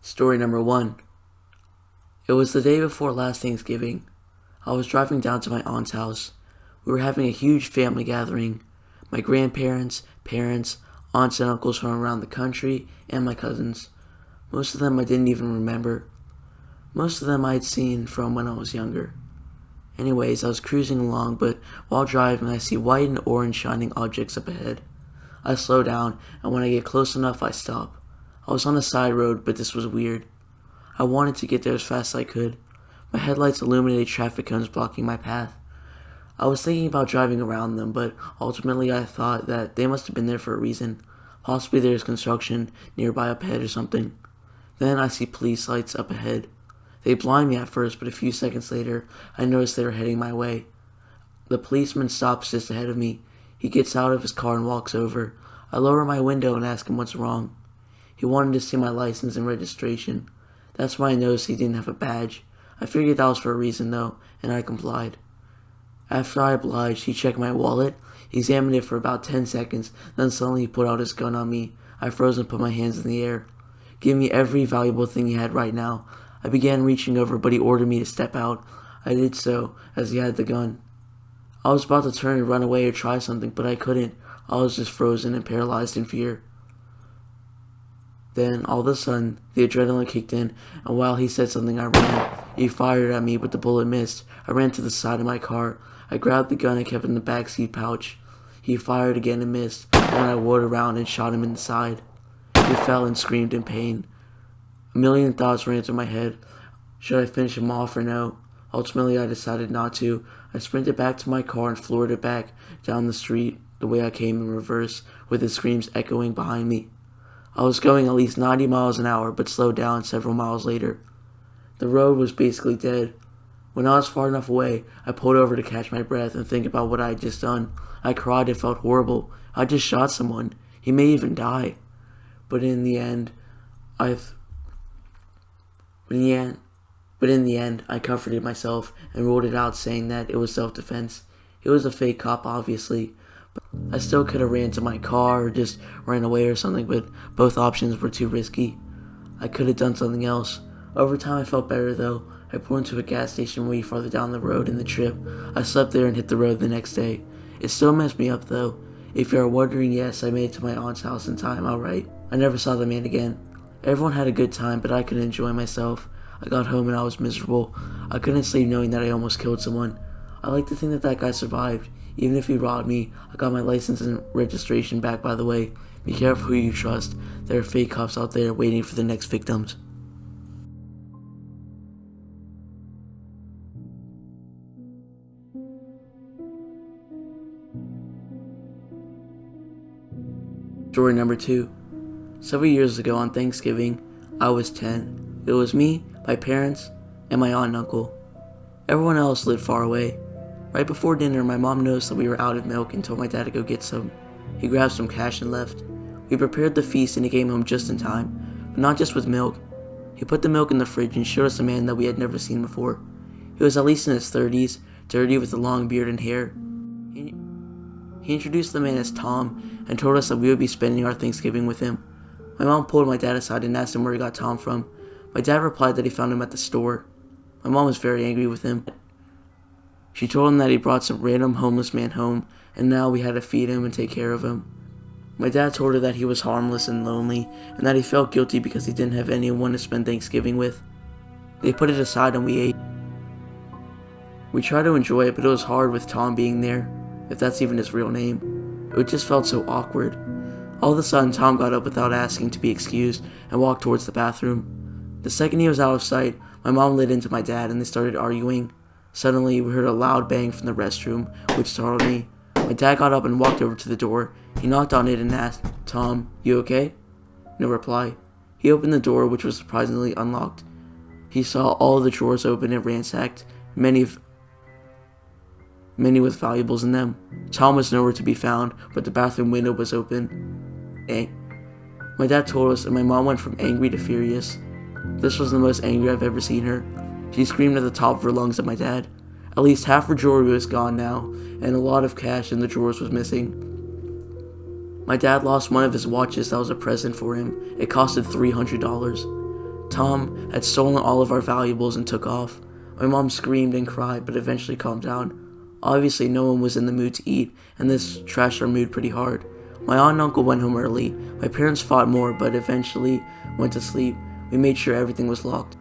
Story number 1. It was the day before last Thanksgiving. I was driving down to my aunt's house. We were having a huge family gathering. My grandparents, parents, aunts and uncles from around the country, and my cousins. Most of them I didn't even remember. Most of them I had seen from when I was younger. Anyways, I was cruising along, but while driving I see white and orange shining objects up ahead. I slow down, and when I get close enough I stop. I was on a side road, but this was weird. I wanted to get there as fast as I could. My headlights illuminated traffic cones blocking my path. I was thinking about driving around them, but ultimately I thought that they must have been there for a reason. Possibly there's construction nearby up ahead or something. Then I see police lights up ahead. They blind me at first, but a few seconds later, I noticed they were heading my way. The policeman stops just ahead of me. He gets out of his car and walks over. I lower my window and ask him what's wrong. He wanted to see my license and registration. That's when I noticed he didn't have a badge. I figured that was for a reason though, and I complied. After I obliged, he checked my wallet, examined it for about 10 seconds, then suddenly he put out his gun on me. I froze and put my hands in the air. Give me every valuable thing he had right now. I began reaching over, but he ordered me to step out. I did so, as he had the gun. I was about to turn and run away or try something, but I couldn't. I was just frozen and paralyzed in fear. Then, all of a sudden, the adrenaline kicked in, and while he said something, I ran. He fired at me, but the bullet missed. I ran to the side of my car. I grabbed the gun and kept it in the backseat pouch. He fired again and missed. Then I whirled around and shot him in the side. He fell and screamed in pain. A million thoughts ran through my head. Should I finish him off or no? Ultimately, I decided not to. I sprinted back to my car and floored it back down the street the way I came in reverse, with his screams echoing behind me. I was going at least 90 miles an hour, but slowed down several miles later. The road was basically dead. When I was far enough away, I pulled over to catch my breath and think about what I had just done. I cried and felt horrible. I just shot someone. He may even die. But in the end, I comforted myself and ruled it out, saying that it was self-defense. He was a fake cop, obviously. But I still could have ran to my car or just ran away or something, but both options were too risky. I could have done something else. Over time I felt better though. I pulled into a gas station way farther down the road in the trip. I slept there and hit the road the next day. It still messed me up though. If you are wondering, yes, I made it to my aunt's house in time, alright. I never saw the man again. Everyone had a good time, but I couldn't enjoy myself. I got home and I was miserable. I couldn't sleep knowing that I almost killed someone. I like to think that that guy survived. Even if he robbed me, I got my license and registration back, by the way. Be careful who you trust. There are fake cops out there waiting for the next victims. Story number 2. Several years ago on Thanksgiving, I was 10. It was me, my parents, and my aunt and uncle. Everyone else lived far away. Right before dinner, my mom noticed that we were out of milk and told my dad to go get some. He grabbed some cash and left. We prepared the feast and he came home just in time, but not just with milk. He put the milk in the fridge and showed us a man that we had never seen before. He was at least in his 30s, dirty with a long beard and hair. He introduced the man as Tom and told us that we would be spending our Thanksgiving with him. My mom pulled my dad aside and asked him where he got Tom from. My dad replied that he found him at the store. My mom was very angry with him. She told him that he brought some random homeless man home, and now we had to feed him and take care of him. My dad told her that he was harmless and lonely, and that he felt guilty because he didn't have anyone to spend Thanksgiving with. They put it aside and we ate. We tried to enjoy it, but it was hard with Tom being there, if that's even his real name. It just felt so awkward. All of a sudden, Tom got up without asking to be excused and walked towards the bathroom. The second he was out of sight, my mom lit into my dad and they started arguing. Suddenly, we heard a loud bang from the restroom, which startled me. My dad got up and walked over to the door. He knocked on it and asked, "Tom, you okay?" No reply. He opened the door, which was surprisingly unlocked. He saw all the drawers open and ransacked, many with valuables in them. Tom was nowhere to be found, but the bathroom window was open. My dad told us, and my mom went from angry to furious. This was the most angry I've ever seen her. She screamed at the top of her lungs at my dad. At least half her jewelry was gone now, and a lot of cash in the drawers was missing. My dad lost one of his watches that was a present for him. It costed $300. Tom had stolen all of our valuables and took off. My mom screamed and cried, but eventually calmed down. Obviously, no one was in the mood to eat, and this trashed our mood pretty hard. My aunt and uncle went home early. My parents fought more, but eventually went to sleep. We made sure everything was locked.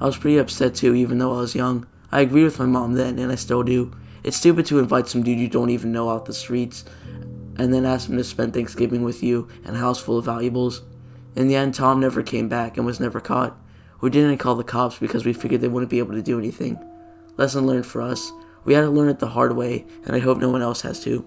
I was pretty upset too, even though I was young. I agreed with my mom then, and I still do. It's stupid to invite some dude you don't even know out the streets, and then ask him to spend Thanksgiving with you in a house full of valuables. In the end, Tom never came back and was never caught. We didn't call the cops because we figured they wouldn't be able to do anything. Lesson learned for us. We had to learn it the hard way, and I hope no one else has to.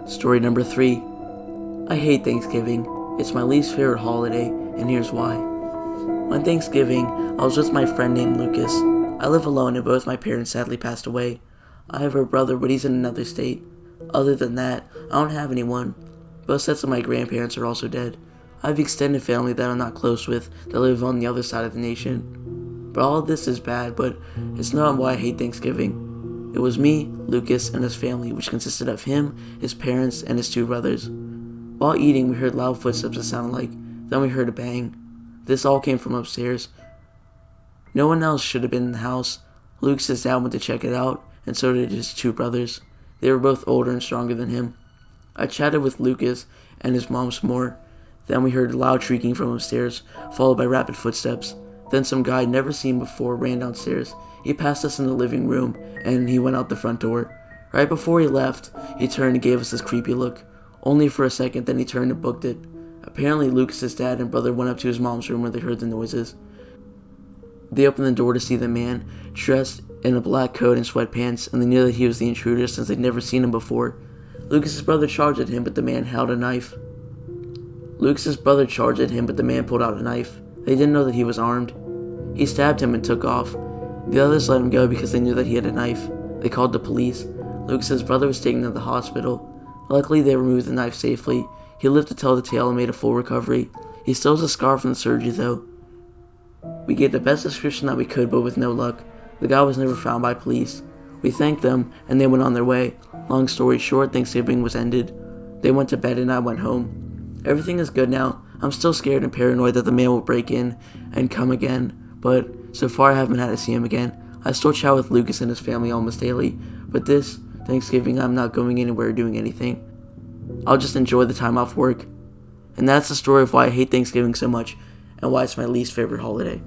Story number 3. I hate Thanksgiving. It's my least favorite holiday, and here's why. On Thanksgiving, I was with my friend named Lucas. I live alone and both my parents sadly passed away. I have a brother, but he's in another state. Other than that, I don't have anyone. Both sets of my grandparents are also dead. I have extended family that I'm not close with that live on the other side of the nation. But all of this is bad, but it's not why I hate Thanksgiving. It was me, Lucas, and his family, which consisted of him, his parents, and his 2 brothers. While eating, we heard loud footsteps that sounded like, then we heard a bang. This all came from upstairs. No one else should have been in the house. Lucas' dad went to check it out, and so did his 2 brothers. They were both older and stronger than him. I chatted with Lucas and his mom some more. Then we heard loud shrieking from upstairs, followed by rapid footsteps. Then some guy I'd never seen before ran downstairs. He passed us in the living room, and he went out the front door. Right before he left, he turned and gave us this creepy look. Only for a second, then he turned and booked it. Apparently, Lucas's dad and brother went up to his mom's room where they heard the noises. They opened the door to see the man, dressed in a black coat and sweatpants, and they knew that he was the intruder since they'd never seen him before. Lucas's brother charged at him, but the man held a knife. Lucas's brother charged at him, but the man pulled out a knife. They didn't know that he was armed. He stabbed him and took off. The others let him go because they knew that he had a knife. They called the police. Lucas's brother was taken to the hospital. Luckily, they removed the knife safely. He lived to tell the tale and made a full recovery. He still has a scar from the surgery, though. We gave the best description that we could, but with no luck. The guy was never found by police. We thanked them, and they went on their way. Long story short, Thanksgiving was ended. They went to bed, and I went home. Everything is good now. I'm still scared and paranoid that the man will break in and come again, but so far I haven't had to see him again. I still chat with Lucas and his family almost daily, but this Thanksgiving I'm not going anywhere or doing anything. I'll just enjoy the time off work. And that's the story of why I hate Thanksgiving so much, and why it's my least favorite holiday.